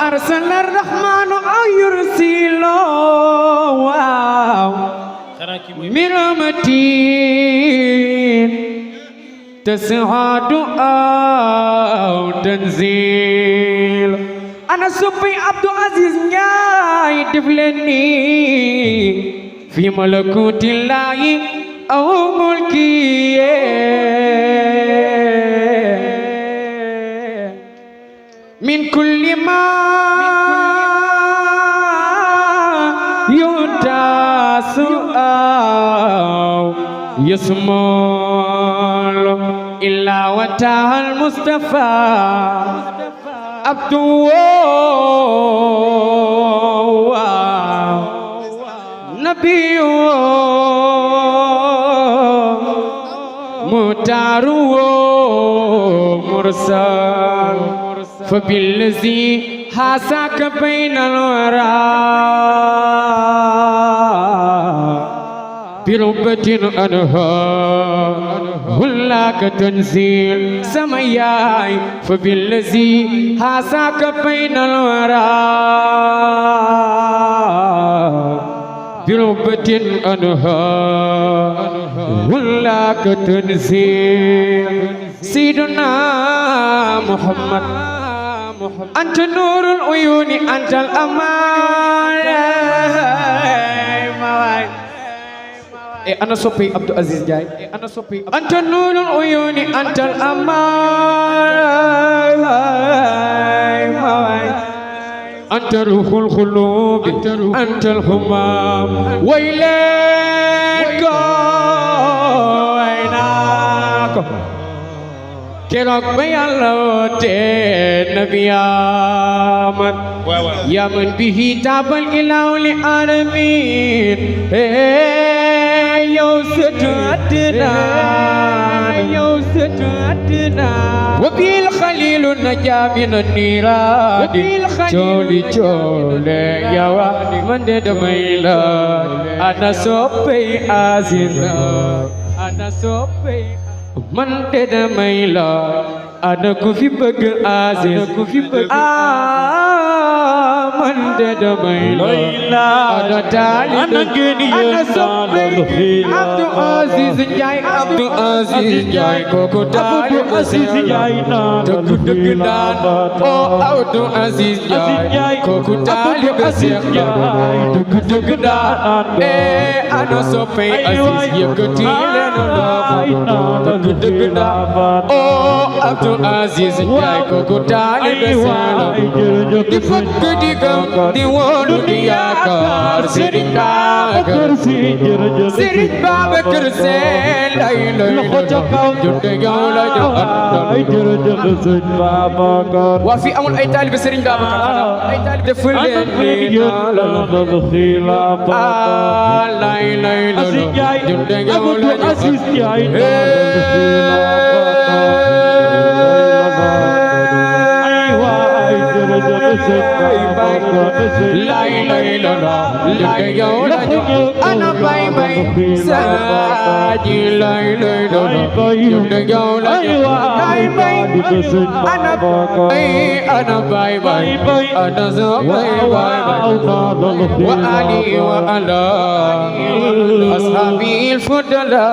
أرسل الرحمن أن يرسل من رحمتين تسعد أو تنزيل أنا سبي عبد العزيز ناي دفلني في ملكوت الله أو ملكي من كل ما ينتاس أو يسمال إلا وتاه المصطفى عبدو نبي مختار مرسل فبالذي حاساك بين الورى بربة أنهار هلاك تنزيل سمياي فبالذي حاساك بين الورى بربة أنهار هلاك تنزيل سيدنا محمد أنت نور العيون أنت الأمان أنا صبي عبد العزيز جاي أنت نور العيون أنت الأمان أنت روح القلوب أنت الهمام ويلك وينك keroog ba Yàlla woote nabi yaa man bihi taabal ilaahu li alamin yow sëtu àddina wa bil xalilu najaa mina niiraani cooli coole yawa man de damay la ana soppey Aziz man de damay la ana ku fi bëgg Aziz man de damay la ana taali ana gëni ana soppey Abdou Aziz Ndiaye kooku taali Aziz Ndiaye dëgg daan oh Abdou Aziz Ndiaye kooku taali Seex Ndiaye dëgg daan ana soppey Aziz yëkkati leen dëgg daan oh Abdou Aziz Ndiaye kooku taali Seex di fëgg di gëm di wóolu di yaakaar Serigne Babacar Sy lay junde yow la ñu àndal waa fii amul ay taalibe Serigne Babacar defal leen ni lay junde yow la ñu ana bay bay saaji lay junde yow la ñu ana bay bay ana so bay bay wa ali wa ala ashabil fudala